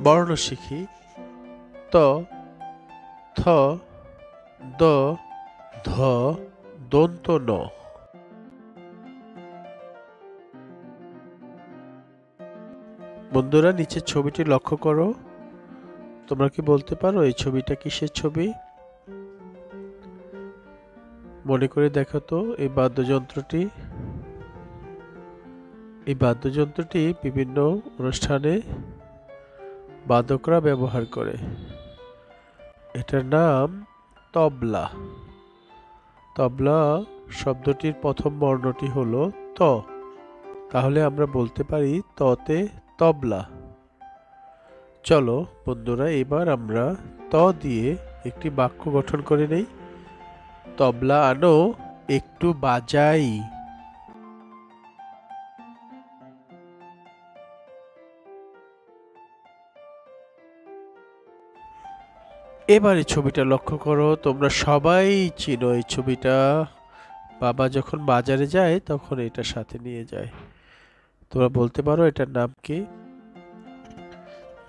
বর্ণ শিখি। ত, থ, দ, ধ, দন্ত ন। বন্ধুরা, নিচের ছবিটি লক্ষ্য করো। তোমরা কি বলতে পারো এই ছবিটা কিসের ছবি? মনে করে দেখো তো। এই বাদ্যযন্ত্রটি বিভিন্ন অনুষ্ঠানে বাদকরা ব্যবহার করে। এটার নাম তবলা। তবলা শব্দটির প্রথম বর্ণটি হলো ত। তাহলে আমরা বলতে পারি ততে তবলা। চলো বন্ধুরা, এবার আমরা ত দিয়ে একটি বাক্য গঠন করে নেই। তবলা আনো, একটু বাজাই। এবারে ছবিটা লক্ষ্য করো। তোমরা সবাই চিনো এই ছবিটা। বাবা যখন বাজারে যায় তখন এটা সাথে নিয়ে যায়। তোমরা বলতে পারো এটার নাম কি?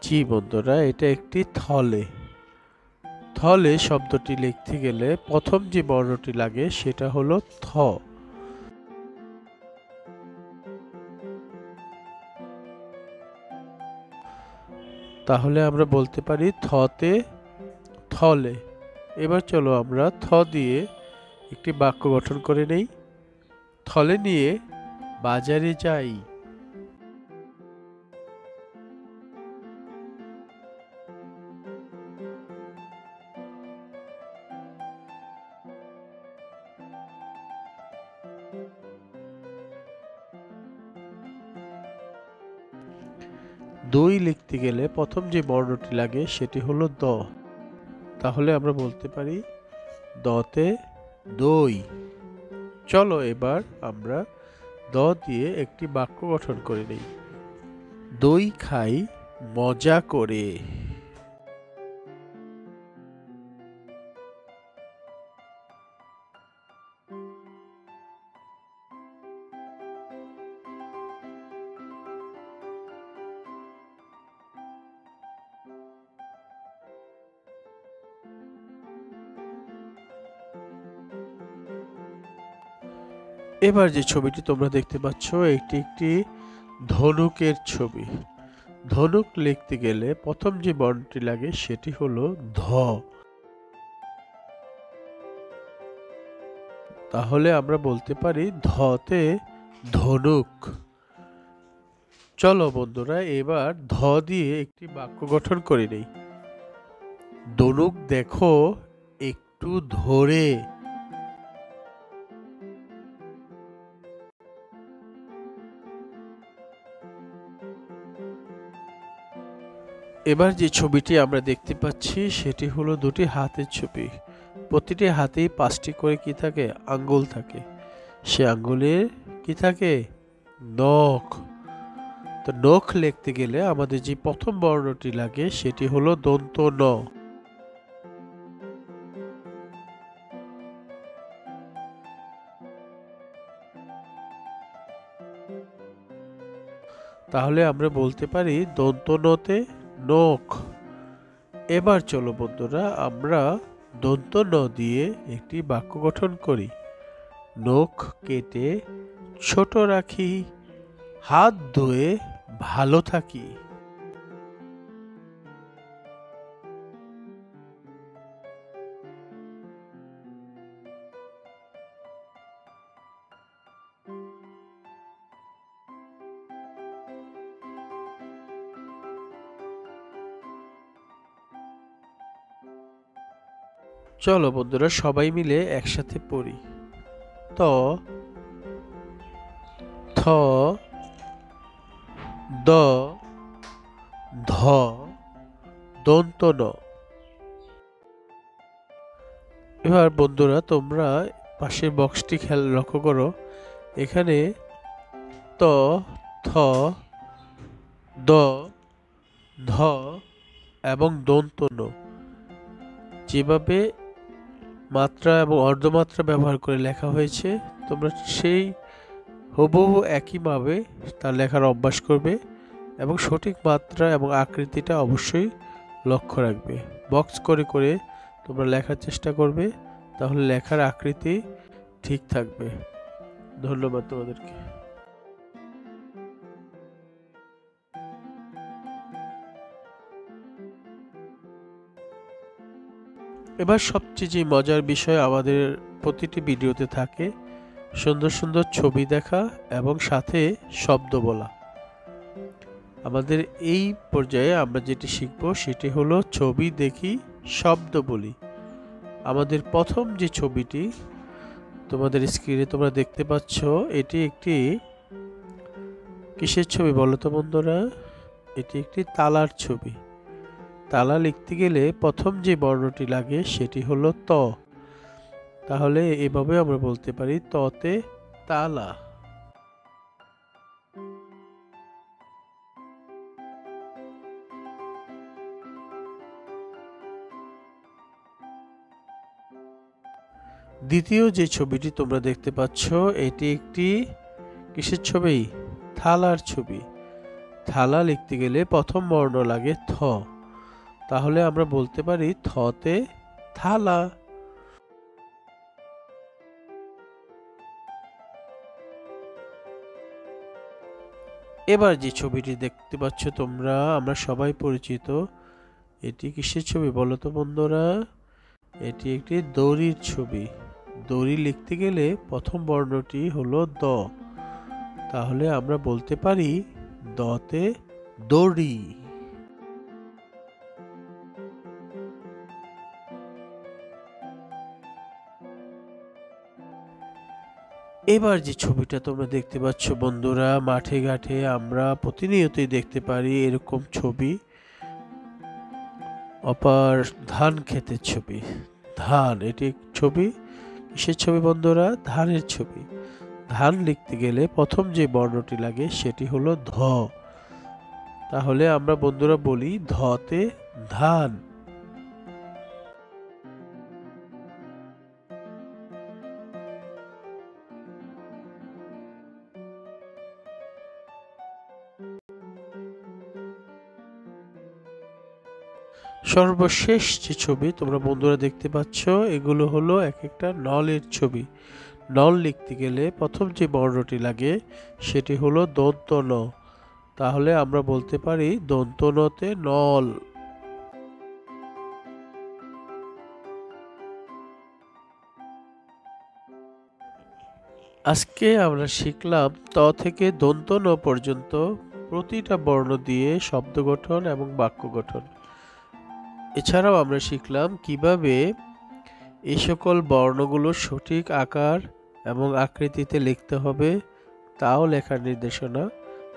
জি বন্ধুরা, এটা একটি থলে। থলে শব্দটি লিখতে গেলে প্রথম যে বর্ণটি লাগে সেটা হলো থ। তাহলে আমরা বলতে পারি থতে থলে। এবার চলো আমরা থ দিয়ে একটি বাক্য গঠন করে নেই। থলে নিয়ে বাজারে যাই। দই লিখতে গেলে প্রথম যে বর্ণটি লাগে সেটি হলো দ। তাহলে আমরা বলতে পারি দতে দই। চলো এবার আমরা দ দিয়ে একটি বাক্য গঠন করে নেই। দই খাই মজা করে। এবার যে ছবিটি তোমরা দেখতে পাচ্ছ এটি একটি ধনুকের ছবি। ধনুক লিখতে গেলে প্রথম যে বর্ণটি লাগে সেটি হলো ধ। তাহলে আমরা বলতে পারি ধতে ধনুক। চলো বন্ধুরা, এবার ধ দিয়ে একটি বাক্য গঠন করে নেই। ধনুক দেখো একটু ধরে। এবার যে ছবিটি আমরা দেখতে পাচ্ছি সেটি হলো দুটি হাতের ছবি। প্রতিটি হাতেই 5টি করে কি থাকে? আঙ্গুল থাকে। সে আঙ্গুলের কি থাকে? নখ। তো নখ লিখতে গেলে আমাদের যে প্রথম বর্ণটি লাগে সেটি হলো দন্ত ন। তাহলে আমরা বলতে পারি দন্ত নতে নখ। এবার চলো বন্ধুরা, আমরা দন্ত ন দিয়ে একটি বাক্য গঠন করি। নখ কেটে ছোট রাখি, হাত ধুয়ে ভালো থাকি। চলো বন্ধুরা, সবাই মিলে একসাথে পড়ি। ত, থ, দ, ধ, দন্ত ন। এবার বন্ধুরা, তোমরা পাশের বক্সটি খেয়াল লক্ষ্য করো। এখানে ত, থ, দ, ধ এবং দন্ত ন যেভাবে মাত্রা এবং অর্ধমাত্রা ব্যবহার করে লেখা হয়েছে, তোমরা সেই হুবহু একইভাবে তার লেখার অভ্যাস করবে এবং সঠিক মাত্রা এবং আকৃতিটা অবশ্যই লক্ষ্য রাখবে। বক্স করে করে তোমরা লেখার চেষ্টা করবে, তাহলে লেখার আকৃতি ঠিক থাকবে। ধন্যবাদ তোমাদেরকে। এবার সবচেয়ে যে মজার বিষয় আমাদের প্রতিটি ভিডিওতে থাকে, সুন্দর সুন্দর ছবি দেখা এবং সাথে শব্দ বলা। আমাদের এই পর্যায়ে আমরা যেটি শিখব সেটি হলো ছবি দেখি শব্দ বলি। আমাদের প্রথম যে ছবিটি তোমাদের স্ক্রিনে তোমরা দেখতে পাচ্ছ, এটি একটি কিসের ছবি বলো তো বন্ধুরা? এটি একটি তালার ছবি। তালা লিখতে গেলে প্রথম যে বর্ণটি লাগে সেটি হলো ত। তাহলে এভাবে আমরা বলতে পারি ততে তালা। দ্বিতীয় যে ছবিটি তোমরা দেখতে পাচ্ছ, এটি একটি কিসের ছবি? থালার ছবি। থালা লিখতে গেলে প্রথম বর্ণ লাগে থ। তাহলে আমরা বলতে পারি থতে থালা। এবার যে ছবিটি দেখতে পাচ্ছ তোমরা, আমরা সবাই পরিচিত, এটি কিসের ছবি বলো তো বন্ধুরা? এটি একটি দড়ির ছবি। দড়ি লিখতে গেলে প্রথম বর্ণটি হলো দ। তাহলে আমরা বলতে পারি দতে দড়ি। এবার যে ছবিটা তোমরা দেখতে পাচ্ছ বন্ধুরা, মাঠে ঘাটে আমরা প্রতিনিয়তই দেখতে পারি এরকম ছবি। অপার ধান ক্ষেতের ছবি। ধান, এটি ছবি কিসের ছবি বন্ধুরা? ধানের ছবি। ধান লিখতে গেলে প্রথম যে বর্ণটি লাগে সেটি হলো ধ। তাহলে আমরা বন্ধুরা বলি ধতে ধান। সর্বশেষ যে ছবি তোমরা বন্ধুরা দেখতে পাচ্ছ, এগুলো হলো এক একটা নলের ছবি। নল লিখতে গেলে প্রথম যে বর্ণটি লাগে সেটি হলো দন্ত ন। তাহলে আমরা বলতে পারি দন্ত নতে নল। আজকে আমরা শিখলাম ত থেকে দন্ত ন পর্যন্ত প্রতিটা বর্ণ দিয়ে শব্দ গঠন এবং বাক্য গঠন। এছাড়াও আমরা শিখলাম কিভাবে এই সকল বর্ণগুলোর সঠিক আকার এবং আকৃতিতে লিখতে হবে, তাও লেখার নির্দেশনা।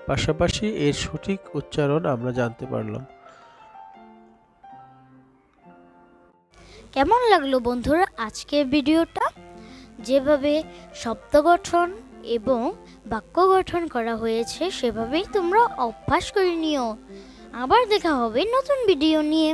পাশাপাশি এর সঠিক উচ্চারণ আমরা জানতে পারলাম। কেমন লাগলো বন্ধুরা আজকের ভিডিওটা? যেভাবে শব্দ গঠন এবং বাক্য গঠন করা হয়েছে সেভাবেই তোমরা অভ্যাস করে নিও। আবার দেখা হবে নতুন ভিডিও নিয়ে।